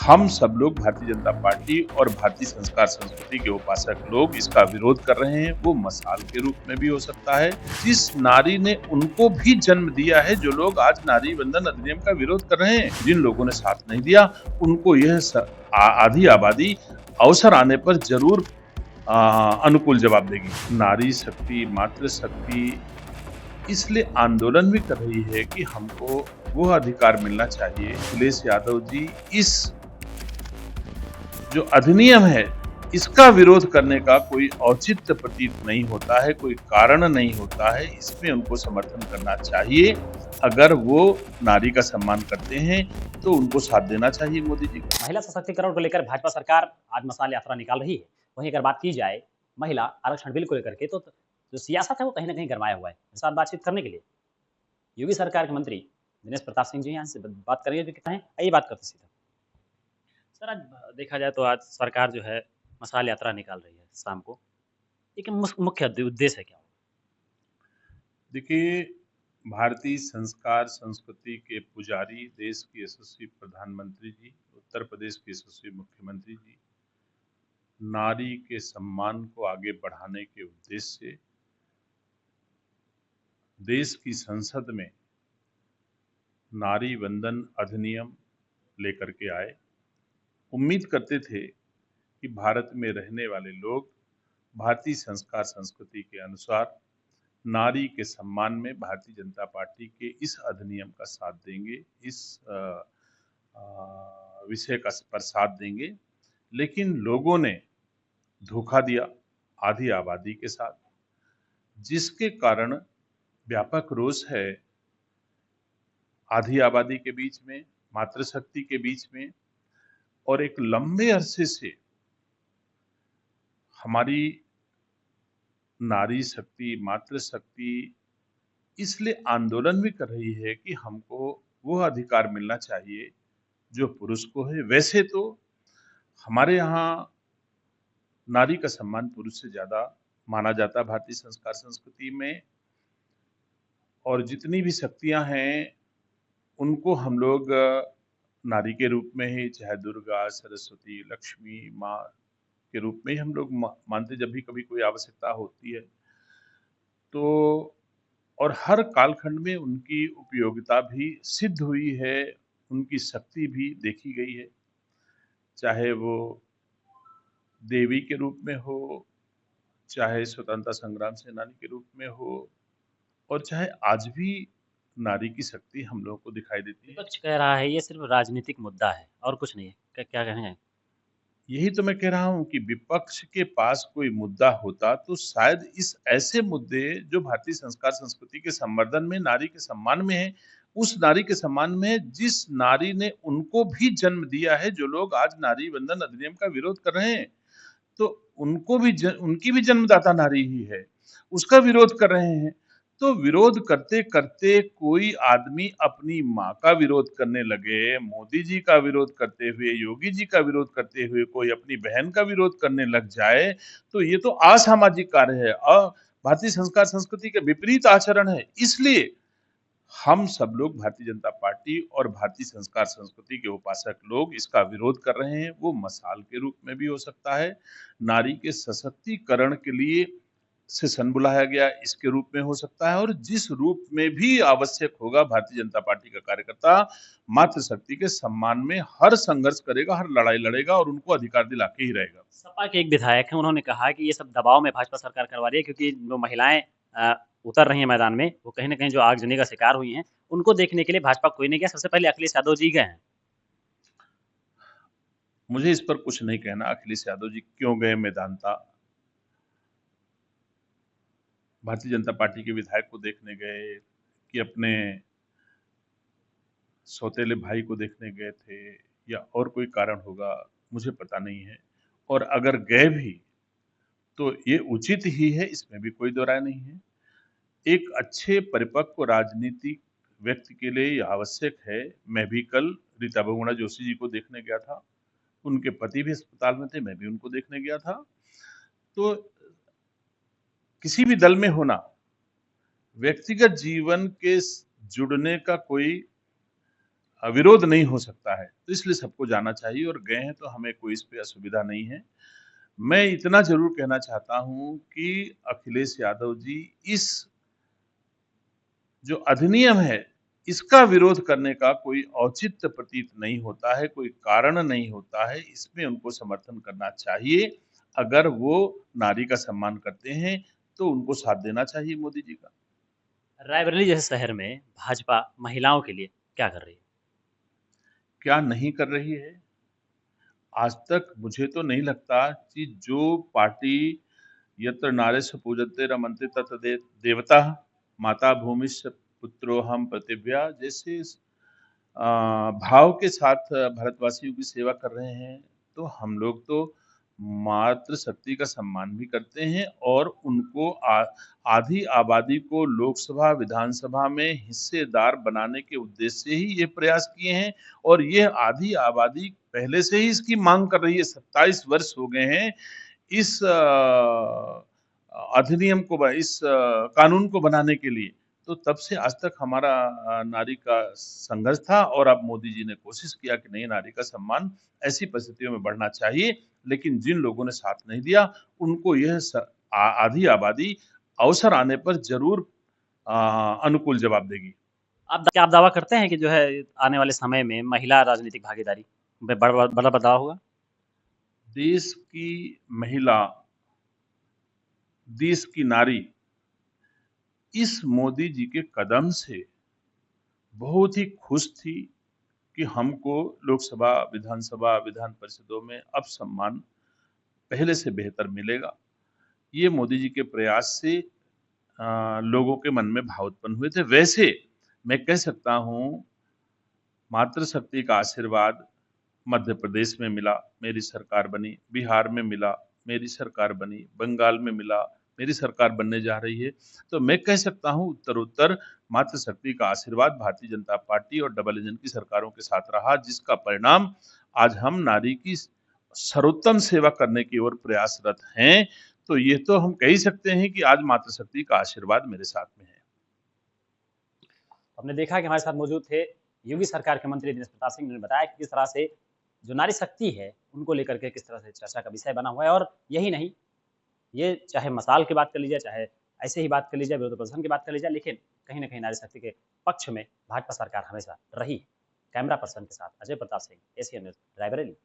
हम सब लोग भारतीय जनता पार्टी और भारतीय संस्कार संस्कृति के उपासक लोग इसका विरोध कर रहे हैं। वो मसाल के रूप में भी हो सकता है। जिस नारी ने उनको भी जन्म दिया है, जो लोग आज नारी बंधन अधिनियम का विरोध कर रहे हैं, जिन लोगों ने साथ नहीं दिया, उनको यह आधी आबादी अवसर आने पर जरूर अनुकूल जवाब देगी। नारी शक्ति, मातृशक्ति इसलिए आंदोलन भी कर रही है कि हमको वो अधिकार मिलना चाहिए। अखिलेश यादव जी इस जो अधिनियम है, इसका विरोध करने का कोई औचित्य प्रतीत नहीं होता है, कोई कारण नहीं होता है। इसमें उनको समर्थन करना चाहिए। अगर वो नारी का सम्मान करते हैं तो उनको साथ देना चाहिए मोदी जी का। महिला सशक्तिकरण को लेकर भाजपा सरकार आज मसाल यात्रा निकाल रही है। वहीं अगर बात की जाए महिला आरक्षण बिल को लेकर के, तो जो सियासत है वो कहीं ना कहीं गरमाया हुआ है। मेरे साथ बातचीत करने के लिए योगी सरकार के मंत्री दिनेश प्रताप सिंह जी यहाँ से बात करेंगे, जो कहते हैं आइए बात करते सीधा। सर, आज देखा जाए तो आज सरकार जो है मसाल यात्रा निकाल रही है शाम को, लेकिन मुख्य उद्देश्य है क्या? देखिए, भारतीय संस्कार संस्कृति के पुजारी, देश के यशस्वी प्रधानमंत्री जी, उत्तर प्रदेश के यशस्वी मुख्यमंत्री जी, नारी के सम्मान को आगे बढ़ाने के उद्देश्य से देश की संसद में नारी वंदन अधिनियम लेकर के आए। उम्मीद करते थे कि भारत में रहने वाले लोग भारतीय संस्कार संस्कृति के अनुसार नारी के सम्मान में भारतीय जनता पार्टी के इस अधिनियम का साथ देंगे, इस विषय का पर साथ देंगे। लेकिन लोगों ने धोखा दिया आधी आबादी के साथ, जिसके कारण व्यापक रोष है आधी आबादी के बीच में, मातृशक्ति के बीच में। और एक लंबे अरसे से हमारी नारी शक्ति, मातृशक्ति इसलिए आंदोलन भी कर रही है कि हमको वो अधिकार मिलना चाहिए जो पुरुष को है। वैसे तो हमारे यहाँ नारी का सम्मान पुरुष से ज्यादा माना जाता है भारतीय संस्कार संस्कृति में, और जितनी भी शक्तियां हैं उनको हम लोग नारी के रूप में ही, चाहे दुर्गा, सरस्वती, लक्ष्मी माँ के रूप में ही हम लोग मानते जब भी कभी कोई आवश्यकता होती है तो। और हर कालखंड में उनकी उपयोगिता भी सिद्ध हुई है, उनकी शक्ति भी देखी गई है, चाहे वो देवी के रूप में हो, चाहे स्वतंत्रता संग्राम सेनानी के रूप में हो, और चाहे आज भी नारी की शक्ति हम लोगों को दिखाई देती है। विपक्ष कह रहा है ये सिर्फ राजनीतिक मुद्दा है और कुछ नहीं है। क्या कहेंगे? यही तो मैं कह रहा हूं कि विपक्ष के पास कोई मुद्दा होता तो शायद इस ऐसे मुद्दे जो भारतीय संस्कार संस्कृति के संवर्धन में, नारी के सम्मान में है, उस नारी के सम्मान में है जिस नारी ने उनको भी जन्म दिया है, जो लोग आज नारी वंदन अधिनियम का विरोध कर रहे हैं, तो उनको भी उनकी भी जन्मदाता नारी ही है, उसका विरोध कर रहे हैं। तो विरोध करते करते कोई आदमी अपनी माँ का विरोध करने लगे, मोदी जी का विरोध करते हुए, योगी जी का विरोध करते हुए कोई अपनी बहन का विरोध करने लग जाए, तो ये तो असामाजिक कार्य है, भारतीय संस्कार संस्कृति के विपरीत आचरण है। इसलिए हम सब लोग भारतीय जनता पार्टी और भारतीय संस्कार संस्कृति के उपासक लोग इसका विरोध कर रहे हैं। वो मसाल के रूप में भी हो सकता है, नारी के सशक्तिकरण के लिए सेशन बुलाया गया इसके रूप में हो सकता है, और जिस रूप में भी आवश्यक होगा भारतीय जनता पार्टी का कार्यकर्ता मातृशक्ति के सम्मान में हर संघर्ष करेगा, हर लड़ाई लड़ेगा और उनको अधिकार दिला के ही रहेगा। सपा के एक विधायक हैं, उन्होंने कहा कि ये सब दबाव में भाजपा सरकार करवा रही है, क्योंकि जो महिलाएं उतर रही हैं मैदान में, वो कहीं ना कहीं जो आगजनी का शिकार हुई हैं, उनको देखने के लिए भाजपा कोई नहीं गया। सबसे पहले अखिलेश यादव जी गए हैं। मुझे इस पर कुछ नहीं कहना, अखिलेश यादव जी क्यों गए मैदानता। भारतीय जनता पार्टी के विधायक को देखने गए कि अपने सौतेले भाई को देखने गए थे, या और कोई कारण होगा, मुझे पता नहीं है। और अगर गए भी तो ये उचित ही है, इसमें भी कोई दो राय नहीं है। एक अच्छे परिपक्व राजनीतिक व्यक्ति के लिए यह आवश्यक है। मैं भी कल रीता बहुगुणा जोशी जी को देखने गया था, उनके पति भी अस्पताल में थे, मैं भी उनको देखने गया था। तो किसी भी दल में होना व्यक्तिगत जीवन के जुड़ने का कोई विरोध नहीं हो सकता है। तो इसलिए सबको जाना चाहिए और गए हैं तो हमें कोई इस पे असुविधा नहीं है। मैं इतना ज़रूर कहना चाहता हूँ कि अखिलेश यादव जी इस जो अधिनियम है, इसका विरोध करने का कोई औचित्य प्रतीत नहीं होता है, कोई कारण नहीं होता है, इसमें उनको समर्थन करना चाहिए। अगर वो नारी का सम्मान करते हैं, तो उनको साथ देना चाहिए मोदी जी का। रायबरेली जैसे शहर में भाजपा महिलाओं के लिए क्या कर रही है? क्या नहीं कर रही है? आज तक मुझे तो नहीं लगता कि जो पार्टी यत्र नार्यस्य पूज्यते रमन्ते तत्र देवताः माता भूमिश्च पुत्रोऽहं पृथिव्या जैसे भाव के साथ भारतवासियों की सेवा कर रहे हैं, तो हम लोग तो मातृशक्ति का सम्मान भी करते हैं और उनको आधी आबादी को लोकसभा, विधानसभा में हिस्सेदार बनाने के उद्देश्य से ही ये प्रयास किए हैं और ये आधी आबादी पहले से ही इसकी मांग कर रही है। 27 वर्ष हो गए हैं इस अधिनियम को इस कानून को बनाने के लिए। तो तब से आज तक हमारा नारी का संघर्ष था और अब मोदी जी ने कोशिश किया कि नहीं नारी का सम्मान ऐसी परिस्थितियों में बढ़ना चाहिए, लेकिन जिन लोगों ने साथ नहीं दिया, उनको यह आधी आबादी अवसर आने पर जरूर अनुकूल जवाब देगी। क्या आप दावा करते हैं कि जो है आने वाले समय में महिला राजनीतिक भागीदारी में बड़ा बदलाव होगा? देश की महिला, देश की नारी इस मोदी जी के कदम से बहुत ही खुश थी कि हमको लोकसभा, विधानसभा, विधान परिषदों में अब सम्मान पहले से बेहतर मिलेगा। ये मोदी जी के प्रयास से लोगों के मन में भाव उत्पन्न हुए थे। वैसे मैं कह सकता हूँ मातृशक्ति का आशीर्वाद मध्य प्रदेश में मिला, मेरी सरकार बनी, बिहार में मिला, मेरी सरकार बनी, बंगाल में मिला, मेरी सरकार बनने जा रही है। तो मैं कह सकता हूँ उत्तरोत्तर मातृशक्ति का आशीर्वाद भारतीय जनता पार्टी और डबल इंजन की सरकारों के साथ रहा, जिसका परिणाम आज हम नारी की सर्वोत्तम सेवा करने की ओर प्रयासरत हैं। तो ये तो हम कह ही सकते हैं कि आज मातृशक्ति का आशीर्वाद मेरे साथ में है। हमने देखा कि हमारे साथ मौजूद थे योगी सरकार के मंत्री दिनेश प्रताप सिंह ने बताया कि किस तरह से जो नारी शक्ति है उनको लेकर के किस तरह से चर्चा का विषय बना हुआ है। और यही नहीं, ये चाहे मसाल की बात कर लीजिए, चाहे ऐसे ही बात कर लीजिए, विरोध प्रदर्शन की बात कर लीजिए, लेकिन कहीं ना कहीं नारी शक्ति के पक्ष में भाजपा सरकार हमेशा रही है। कैमरा पर्सन के साथ अजय प्रताप सिंह, एशियन न्यूज, रायबरेली।